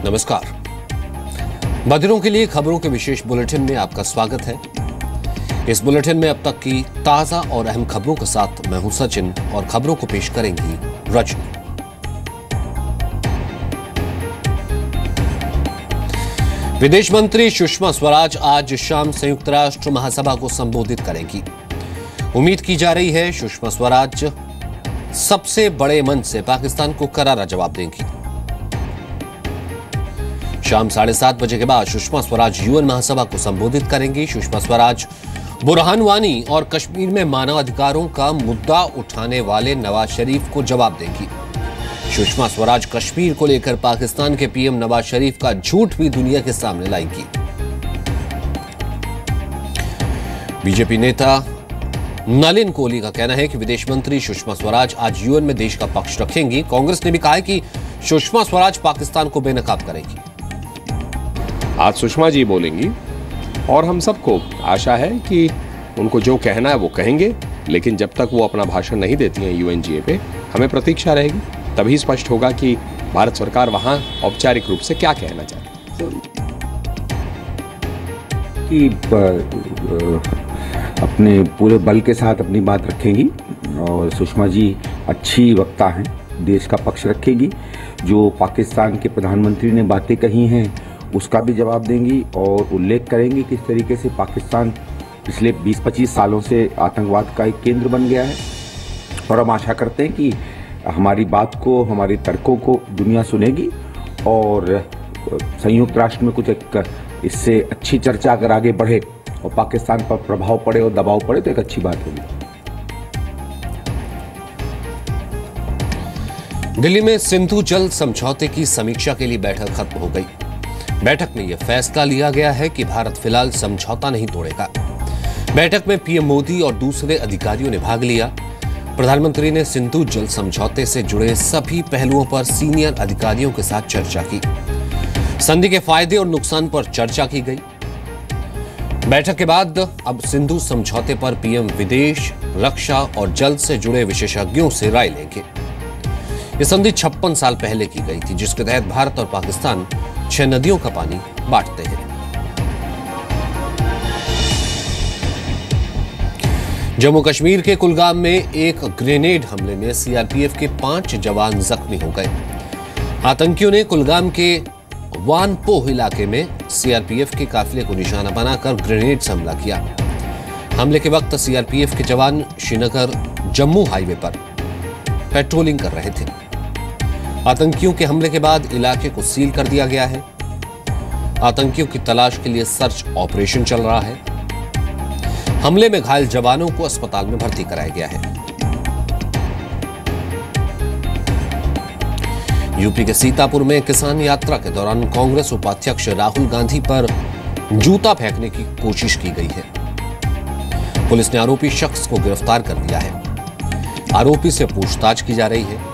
नमस्कार। बधिरों के लिए खबरों के विशेष बुलेटिन में आपका स्वागत है। इस बुलेटिन में अब तक की ताजा और अहम खबरों के साथ मैं हूं सचिन और खबरों को पेश करेंगी रजनी। विदेश मंत्री सुषमा स्वराज आज शाम संयुक्त राष्ट्र महासभा को संबोधित करेंगी। उम्मीद की जा रही है सुषमा स्वराज सबसे बड़े मंच से पाकिस्तान को करारा जवाब देंगी। शाम 7:30 बजे के बाद सुषमा स्वराज यूएन महासभा को संबोधित करेंगी। सुषमा स्वराज बुरहान वानी और कश्मीर में मानवाधिकारों का मुद्दा उठाने वाले नवाज शरीफ को जवाब देंगी। सुषमा स्वराज कश्मीर को लेकर पाकिस्तान के पीएम नवाज शरीफ का झूठ भी दुनिया के सामने लाएंगी। बीजेपी नेता नलिन कोहली का कहना है कि विदेश मंत्री सुषमा स्वराज आज यूएन में देश का पक्ष रखेंगी। कांग्रेस ने भी कहा है कि सुषमा स्वराज पाकिस्तान को बेनकाब करेंगी। आज सुषमा जी बोलेंगी और हम सबको आशा है कि उनको जो कहना है वो कहेंगे, लेकिन जब तक वो अपना भाषण नहीं देती हैं यूएनजीए पे, हमें प्रतीक्षा रहेगी। तभी स्पष्ट होगा कि भारत सरकार वहां औपचारिक रूप से क्या कहना चाहती है। कि अपने पूरे बल के साथ अपनी बात रखेंगी और सुषमा जी अच्छी वक्ता हैं, देश का पक्ष रखेगी। जो पाकिस्तान के प्रधानमंत्री ने बातें कही हैं उसका भी जवाब देंगी और उल्लेख करेंगी किस तरीके से पाकिस्तान पिछले 20-25 सालों से आतंकवाद का एक केंद्र बन गया है। और हम आशा करते हैं कि हमारी बात को, हमारे तर्कों को दुनिया सुनेगी और संयुक्त राष्ट्र में कुछ एक इससे अच्छी चर्चा अगर आगे बढ़े और पाकिस्तान पर प्रभाव पड़े और दबाव पड़े तो एक अच्छी बात होगी। दिल्ली में सिंधु जल समझौते की समीक्षा के लिए बैठक खत्म हो गई। बैठक में यह फैसला लिया गया है कि भारत फिलहाल समझौता नहीं तोड़ेगा। बैठक में पीएम मोदी और दूसरे अधिकारियों ने भाग लिया। प्रधानमंत्री ने सिंधु जल समझौते से जुड़े सभी पहलुओं पर सीनियर अधिकारियों के साथ चर्चा की। संधि के फायदे और नुकसान पर चर्चा की गई। बैठक के बाद अब सिंधु समझौते पर पीएम विदेश, रक्षा और जल से जुड़े विशेषज्ञों से राय लेंगे। यह संधि 56 साल पहले की गई थी, जिसके तहत भारत और पाकिस्तान 6 नदियों का पानी बांटते हैं। जम्मू कश्मीर के कुलगाम में एक ग्रेनेड हमले में सीआरपीएफ के 5 जवान जख्मी हो गए। आतंकियों ने कुलगाम के वानपोह इलाके में सीआरपीएफ के काफिले को निशाना बनाकर ग्रेनेड से हमला किया। हमले के वक्त सीआरपीएफ के जवान श्रीनगर जम्मू हाईवे पर पेट्रोलिंग कर रहे थे। आतंकियों के हमले के बाद इलाके को सील कर दिया गया है। आतंकियों की तलाश के लिए सर्च ऑपरेशन चल रहा है। हमले में घायल जवानों को अस्पताल में भर्ती कराया गया है। यूपी के सीतापुर में किसान यात्रा के दौरान कांग्रेस उपाध्यक्ष राहुल गांधी पर जूता फेंकने की कोशिश की गई है। पुलिस ने आरोपी शख्स को गिरफ्तार कर लिया है। आरोपी से पूछताछ की जा रही है।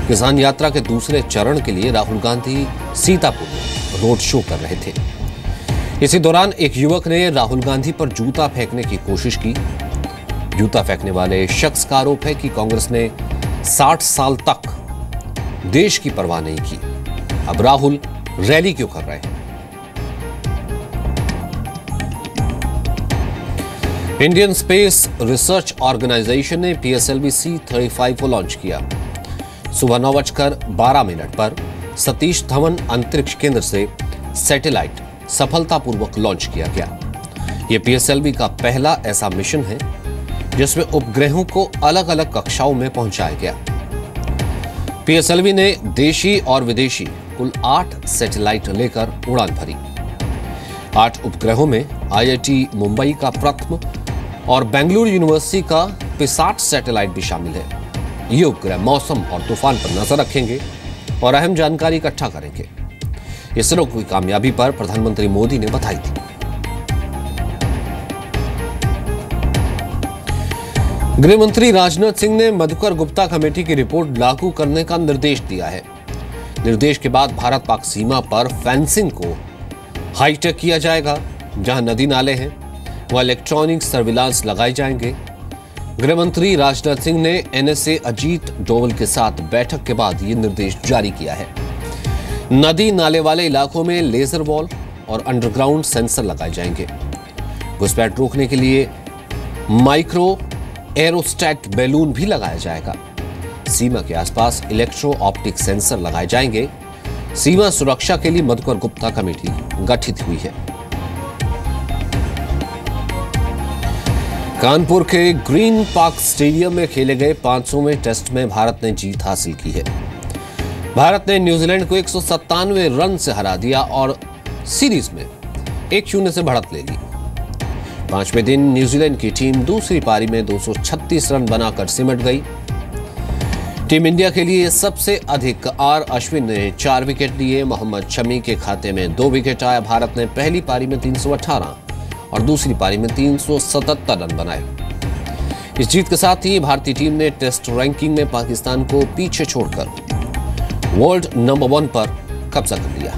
किसान यात्रा के दूसरे चरण के लिए राहुल गांधी सीतापुर में रोड शो कर रहे थे। इसी दौरान एक युवक ने राहुल गांधी पर जूता फेंकने की कोशिश की। जूता फेंकने वाले शख्स का आरोप है कि कांग्रेस ने 60 साल तक देश की परवाह नहीं की। अब राहुल रैली क्यों कर रहे हैं? इंडियन स्पेस रिसर्च ऑर्गेनाइजेशन ने पीएसएलवी C-35 को लॉन्च किया। सुबह 9:12 पर सतीश धवन अंतरिक्ष केंद्र से सैटेलाइट सफलतापूर्वक लॉन्च किया गया। यह पीएसएलवी का पहला ऐसा मिशन है जिसमें उपग्रहों को अलग अलग कक्षाओं में पहुंचाया गया। पीएसएलवी ने देशी और विदेशी कुल 8 सैटेलाइट लेकर उड़ान भरी। 8 उपग्रहों में आईआईटी मुंबई का प्रथम और बेंगलुरु यूनिवर्सिटी का PISAT सैटेलाइट भी शामिल है। ये उपग्रह मौसम और तूफान पर नजर रखेंगे और अहम जानकारी इकट्ठा करेंगे। इसरो की कामयाबी पर प्रधानमंत्री मोदी ने बधाई दी। गृह मंत्री राजनाथ सिंह ने मधुकर गुप्ता कमेटी की रिपोर्ट लागू करने का निर्देश दिया है। निर्देश के बाद भारत पाक सीमा पर फेंसिंग को हाईटेक किया जाएगा। जहां नदी नाले हैं वहां इलेक्ट्रॉनिक सर्विलांस लगाए जाएंगे। गृह मंत्री राजनाथ सिंह ने एनएसए अजीत डोवल के साथ बैठक के बाद ये निर्देश जारी किया है। नदी नाले वाले इलाकों में लेजर वॉल और अंडरग्राउंड सेंसर लगाए जाएंगे। घुसपैठ रोकने के लिए माइक्रो एरोस्टैट बैलून भी लगाया जाएगा। सीमा के आसपास इलेक्ट्रो ऑप्टिक सेंसर लगाए जाएंगे। सीमा सुरक्षा के लिए मधुकर गुप्ता कमेटी गठित हुई है। कानपुर के ग्रीन पार्क स्टेडियम में खेले गए 500वें टेस्ट में भारत ने जीत हासिल की है। भारत ने न्यूजीलैंड को 197 रन से हरा दिया और सीरीज में 1-0 से बढ़त ले ली। 5वें दिन न्यूजीलैंड की टीम दूसरी पारी में 236 रन बनाकर सिमट गई। टीम इंडिया के लिए सबसे अधिक आर अश्विन ने 4 विकेट लिए। मोहम्मद शमी के खाते में 2 विकेट आया। भारत ने पहली पारी में 318 और दूसरी पारी में 377 रन बनाए। इस जीत के साथ ही भारतीय टीम ने टेस्ट रैंकिंग में पाकिस्तान को पीछे छोड़कर वर्ल्ड नंबर 1 पर कब्जा कर लिया।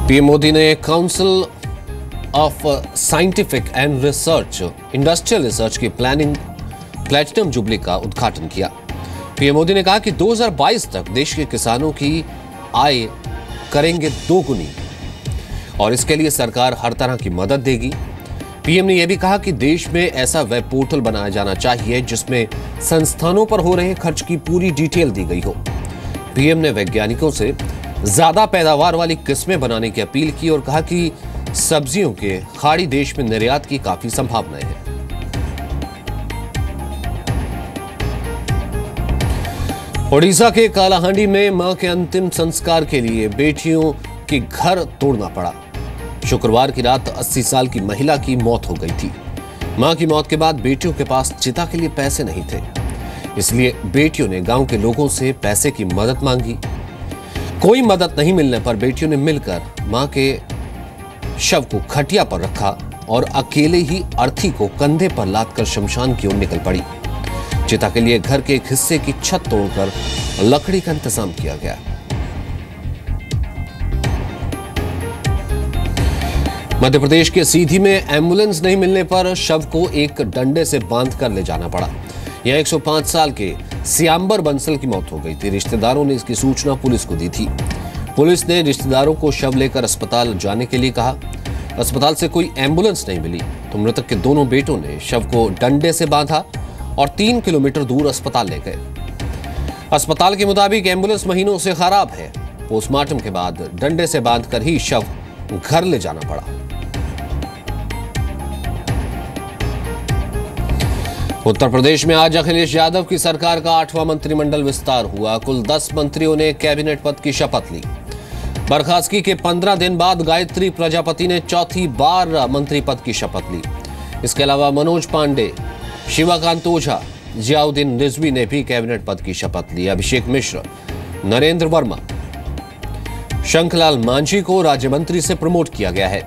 पीएम मोदी ने council of scientific and research industrial research की प्लैटिनम जुबली का उद्घाटन किया। पीएम मोदी ने कहा कि 2022 तक देश के किसानों की आय करेंगे 2 गुनी और इसके लिए सरकार हर तरह की मदद देगी। पीएम ने यह भी कहा कि देश में ऐसा वेब पोर्टल बनाया जाना चाहिए जिसमें संस्थानों पर हो रहे खर्च की पूरी डिटेल दी गई हो। पीएम ने वैज्ञानिकों से ज्यादा पैदावार वाली किस्में बनाने की अपील की और कहा कि सब्जियों के खाड़ी देश में निर्यात की काफी संभावनाएं हैं। ओडिशा के कालाहांडी में मां के अंतिम संस्कार के लिए बेटियों के घर तोड़ना पड़ा। शुक्रवार की रात 80 साल की महिला की मौत हो गई थी। मां की मौत के बाद बेटियों के पास चिता के लिए पैसे नहीं थे, इसलिए बेटियों ने गांव के लोगों से पैसे की मदद मांगी। कोई मदद नहीं मिलने पर बेटियों ने मिलकर मां के शव को खटिया पर रखा और अकेले ही अर्थी को कंधे पर लादकर शमशान की ओर निकल पड़ी। चिता के लिए घर के एक हिस्से की छत तोड़कर लकड़ी का इंतजाम किया गया। मध्य प्रदेश के सीधी में एम्बुलेंस नहीं मिलने पर शव को एक डंडे से बांधकर ले जाना पड़ा। यहां 105 साल के सियांबर बंसल की मौत हो गई थी। रिश्तेदारों ने इसकी सूचना पुलिस को दी थी। पुलिस ने रिश्तेदारों को शव लेकर अस्पताल जाने के लिए कहा। अस्पताल से कोई एम्बुलेंस नहीं मिली तो मृतक के दोनों बेटों ने शव को डंडे से बांधा और 3 किलोमीटर दूर अस्पताल ले गए। अस्पताल के मुताबिक एम्बुलेंस महीनों से खराब है। पोस्टमार्टम के बाद डंडे से बांधकर ही शव घर ले जाना पड़ा। उत्तर प्रदेश में आज अखिलेश यादव की सरकार का 8वां मंत्रिमंडल विस्तार हुआ। कुल 10 मंत्रियों ने कैबिनेट पद की शपथ ली। बर्खास्तगी के 15 दिन बाद गायत्री प्रजापति ने चौथी बार मंत्री पद की शपथ ली। इसके अलावा मनोज पांडे, शिवाकांत ओझा, जियाउद्दीन रिजवी ने भी कैबिनेट पद की शपथ ली। अभिषेक मिश्र, नरेंद्र वर्मा, शंखलाल मांझी को राज्य मंत्री से प्रमोट किया गया है।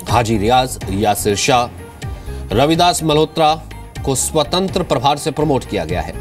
हाजी रियाज, यासिर शाह, रविदास मल्होत्रा को स्वतंत्र प्रभार से प्रमोट किया गया है।